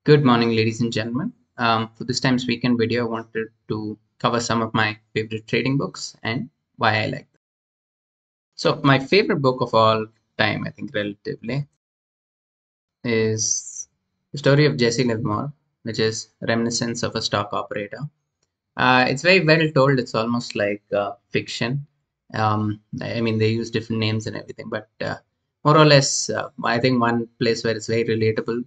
Good morning, ladies and gentlemen. For this time's weekend video, I wanted to cover some of my favorite trading books and why I like them. So, my favorite book of all time, I think, relatively, is the story of Jesse Livermore, which is Reminiscence of a Stock Operator. It's very well told. It's almost like fiction. I mean, they use different names and everything, but more or less, I think one place where it's very relatable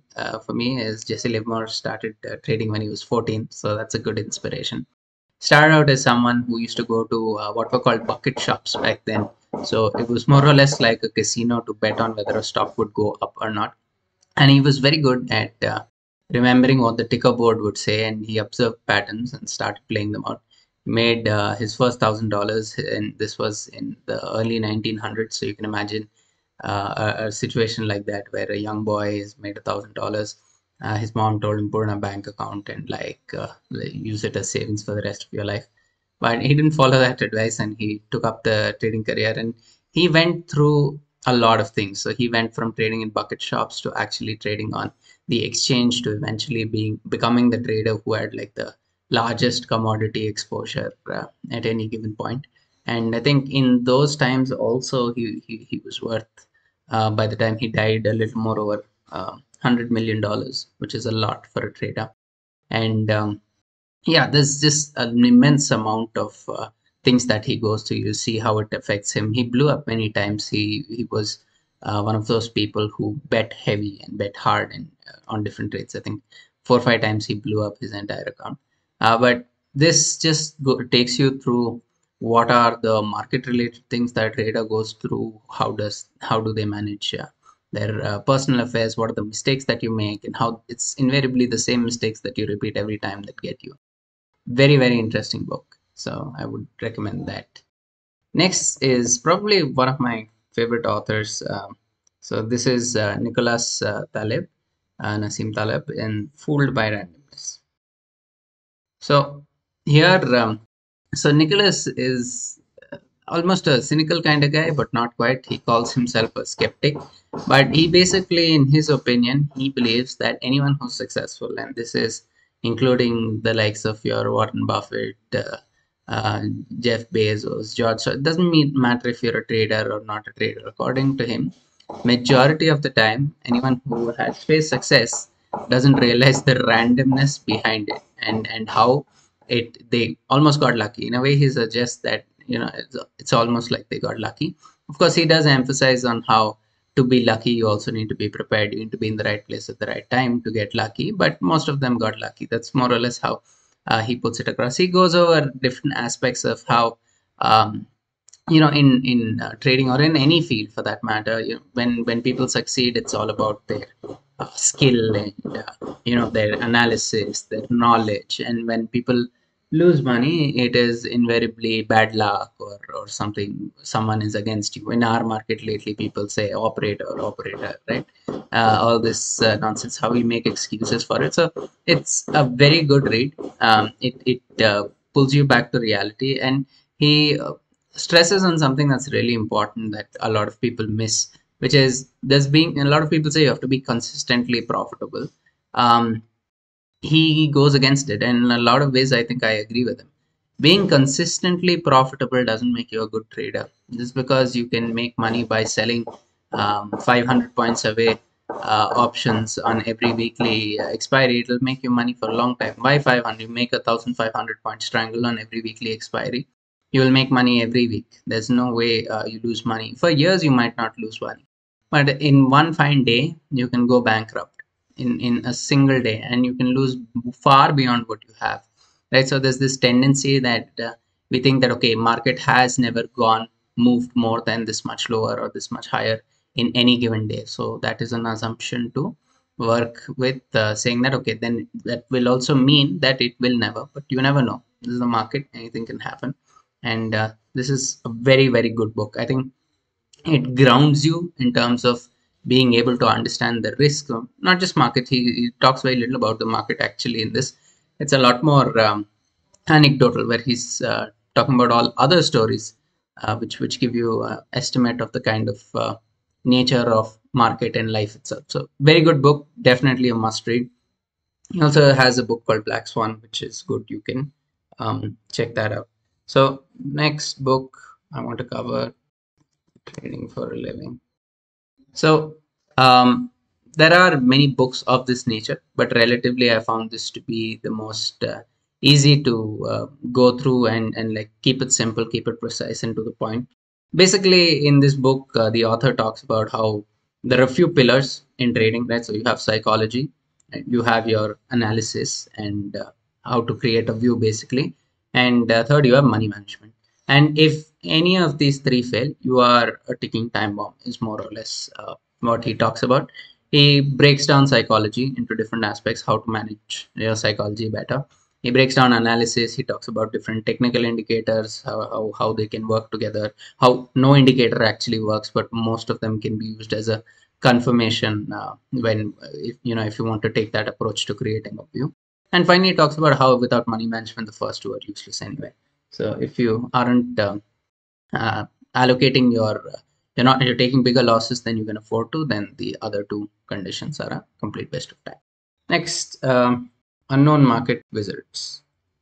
for me is Jesse Livermore started trading when he was 14, so that's a good inspiration. Started out as someone who used to go to what were called bucket shops back then. So it was more or less like a casino to bet on whether a stock would go up or not, and he was very good at remembering what the ticker board would say, and he observed patterns and started playing them out. He made his first $1,000, and this was in the early 1900s, so you can imagine a situation like that where a young boy has made $1,000. His mom told him put in a bank account and use it as savings for the rest of your life, but he didn't follow that advice, and he took up the trading career, and he went through a lot of things. So he went from trading in bucket shops to actually trading on the exchange to eventually becoming the trader who had like the largest commodity exposure at any given point. And I think in those times also he was worth by the time he died a little more over $100 million, which is a lot for a trader. And yeah, there's just an immense amount of things that he goes through. You see how it affects him. He blew up many times. He was one of those people who bet heavy and bet hard and on different trades. I think 4 or 5 times he blew up his entire account. But this just takes you through what are the market related things that a trader goes through. How do they manage their personal affairs? What are the mistakes that you make, and how it's invariably the same mistakes that you repeat every time that get you. Very interesting book, so I would recommend that. Next is probably one of my favorite authors. So this is Nicholas Talib, Nassim Talib, in Fooled by Randomness. So here, so Nicholas is almost a cynical kind of guy, but not quite. He calls himself a skeptic, but he basically, in his opinion, he believes that anyone who's successful, and this is including the likes of your Warren Buffett, uh, Jeff Bezos, George. So it doesn't matter if you're a trader or not a trader. According to him, majority of the time, anyone who has faced success doesn't realize the randomness behind it, and how they almost got lucky. In a way, he suggests that it's almost like they got lucky. Of course, he does emphasize on how to be lucky you also need to be prepared. You need to be in the right place at the right time to get lucky, but most of them got lucky. That's more or less how he puts it across. He goes over different aspects of how um, in trading or in any field for that matter, when people succeed, it's all about their skill and their analysis, their knowledge. And when people lose money, it is invariably bad luck, or something, someone is against you. In our market lately, people say operator, right? All this nonsense, how we make excuses for it. So it's a very good read. It pulls you back to reality, and he stresses on something that's really important that a lot of people miss, which is there's being a lot of people say you have to be consistently profitable. Um, he goes against it, and in a lot of ways, I think I agree with him. Being consistently profitable doesn't make you a good trader. Just because you can make money by selling 500 points away options on every weekly expiry, it'll make you money for a long time. Why 500? You make 1,500 point triangle on every weekly expiry. You will make money every week. There's no way you lose money. For years, you might not lose money, but in one fine day, you can go bankrupt in a single day, and you can lose far beyond what you have, right? So there's this tendency that we think that, okay, market has never moved more than this much lower or this much higher in any given day. So that is an assumption to work with, saying that, okay, then that will also mean that it will never, but you never know. This is the market, anything can happen. And this is a very good book. I think it grounds you in terms of being able to understand the risk of not just market. He talks very little about the market actually in this. It's a lot more anecdotal, where he's talking about all other stories which give you estimate of the kind of nature of market and life itself. So very good book, definitely a must read. He also has a book called Black Swan, which is good. You can check that out. So next book I want to cover, Trading for a Living. So there are many books of this nature, but relatively I found this to be the most easy to go through and like keep it simple, keep it precise and to the point. Basically, in this book, the author talks about how there are a few pillars in trading, right? So you have psychology, and you have your analysis, and how to create a view, basically, and third, you have money management. And if any of these three fail, you are a ticking time bomb, is more or less what he talks about. He breaks down psychology into different aspects, how to manage your psychology better. He breaks down analysis. He talks about different technical indicators, how they can work together, how no indicator actually works, but most of them can be used as a confirmation when, if you want to take that approach to creating a view. And finally, he talks about how without money management, the first two are useless anyway. So if you aren't uh, allocating you're taking bigger losses than you can afford to, then the other two conditions are a complete waste of time. Next, Unknown Market Wizards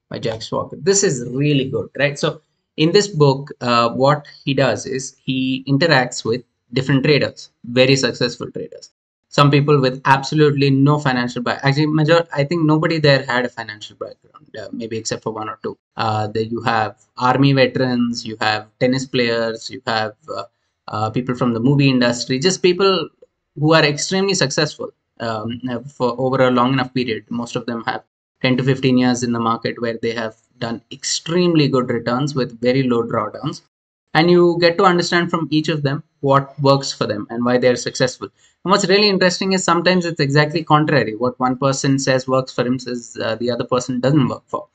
by Jack Swalker. This is really good, right? So in this book, what he does is he interacts with different traders, very successful traders. Some people with absolutely no financial background. Actually, I think nobody there had a financial background, maybe except for one or two. There you have army veterans, you have tennis players, you have people from the movie industry, just people who are extremely successful for over a long enough period. Most of them have 10 to 15 years in the market where they have done extremely good returns with very low drawdowns. And you get to understand from each of them what works for them and why they're successful. And what's really interesting is sometimes it's exactly contrary. What one person says works for him says the other person doesn't work for.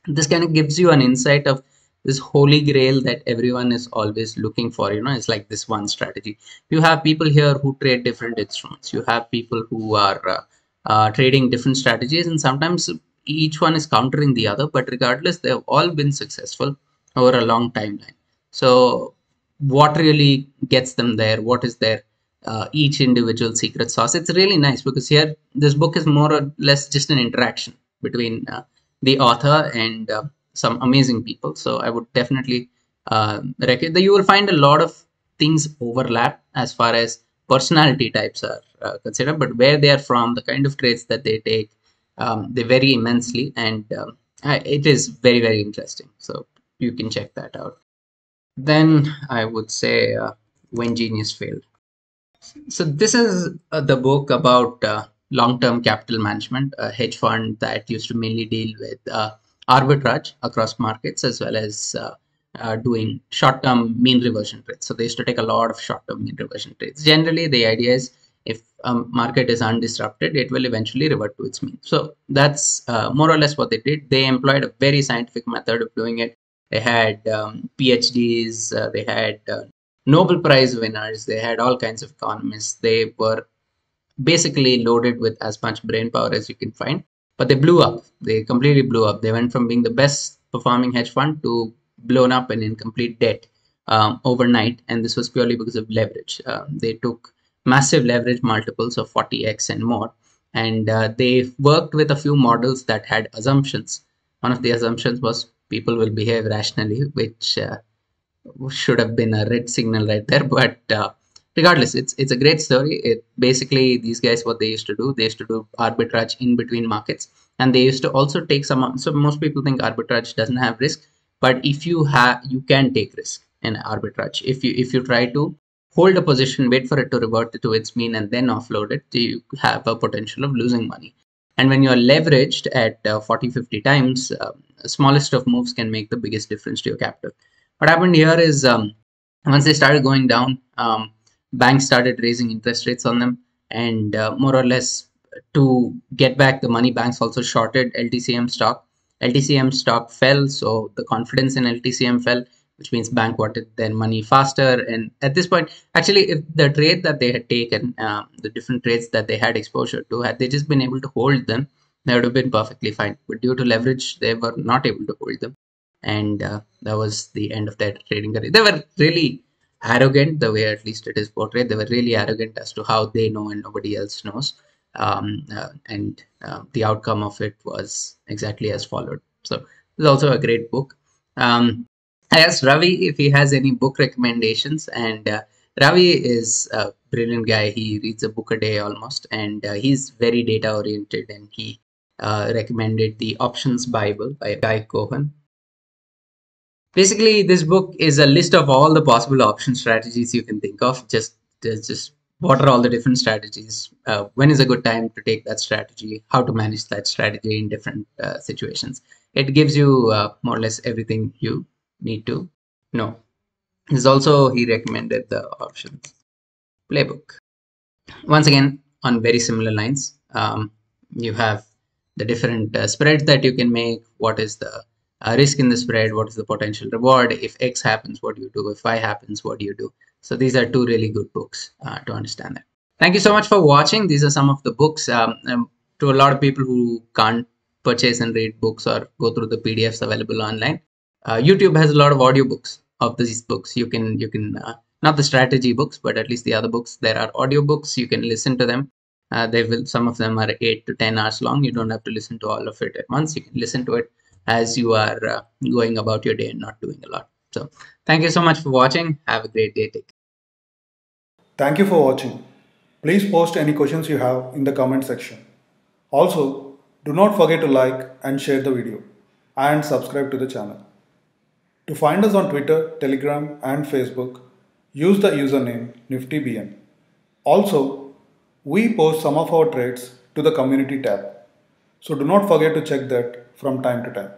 This kind of gives you an insight of this holy grail that everyone is always looking for. It's like this one strategy. You have people here who trade different instruments. You have people who are trading different strategies, and sometimes each one is countering the other, but regardless, they have all been successful over a long timeline. So what really gets them there? What is their each individual secret sauce? It's really nice because here this book is more or less just an interaction between the author and some amazing people. So I would definitely recommend that. You will find a lot of things overlap as far as personality types are considered, but where they are from, the kind of traits that they take, they vary immensely, and it is very, very interesting. So you can check that out. Then I would say When Genius Failed. So this is the book about long-term capital management, a hedge fund that used to mainly deal with arbitrage across markets as well as doing short-term mean reversion trades. So they used to take a lot of short-term mean reversion trades. Generally, the idea is if a market is undisrupted, it will eventually revert to its mean. So that's more or less what they did. They employed a very scientific method of doing it. They had PhDs, they had Nobel Prize winners, they had all kinds of economists. They were basically loaded with as much brain power as you can find, but they blew up. They completely blew up. They went from being the best performing hedge fund to blown up and in complete debt overnight. And this was purely because of leverage. They took massive leverage multiples of 40x and more. And they worked with a few models that had assumptions. One of the assumptions was people will behave rationally, which should have been a red signal right there. But regardless, it's a great story. It basically, these guys, what they used to do, they used to do arbitrage in between markets, and they used to also take some. So most people think arbitrage doesn't have risk, but if you have, you can take risk in arbitrage. If you try to hold a position, wait for it to revert to its mean, and then offload it, you have a potential of losing money. And when you're leveraged at 40, 50 times, smallest of moves can make the biggest difference to your capital. What happened here is once they started going down, banks started raising interest rates on them, and more or less to get back the money, banks also shorted LTCM stock. LTCM stock fell, so the confidence in LTCM fell, which means bank wanted their money faster. And at this point, actually, if the trade that they had taken, the different trades that they had exposure to, had they just been able to hold them, they would have been perfectly fine. But due to leverage, they were not able to hold them, and that was the end of their trading career. They were really arrogant, the way at least it is portrayed. They were really arrogant as to how they know and nobody else knows. and the outcome of it was exactly as followed. So it's also a great book. I asked Ravi if he has any book recommendations, and Ravi is a brilliant guy. He reads a book a day almost, and he's very data oriented. And he recommended the Options Bible by Guy Cohen. Basically, this book is a list of all the possible option strategies you can think of. Just what are all the different strategies? When is a good time to take that strategy? How to manage that strategy in different situations? It gives you more or less everything you need to know. This also he recommended the options playbook. Once again, on very similar lines, you have the different spreads that you can make. What is the risk in the spread? What is the potential reward? If X happens, what do you do? If Y happens, what do you do? So these are two really good books to understand that. Thank you so much for watching. These are some of the books. To a lot of people who can't purchase and read books or go through the PDFs available online, YouTube has a lot of audiobooks of these books. You can not the strategy books, but at least the other books. There are audiobooks. You can listen to them. They will. Some of them are 8 to 10 hours long. You don't have to listen to all of it at once. You can listen to it as you are going about your day and not doing a lot. So thank you so much for watching. Have a great day. Take care. Thank you for watching. Please post any questions you have in the comment section. Also, do not forget to like and share the video and subscribe to the channel. To find us on Twitter, Telegram and Facebook, use the username NiftyBN. Also, we post some of our trades to the community tab. So do not forget to check that from time to time.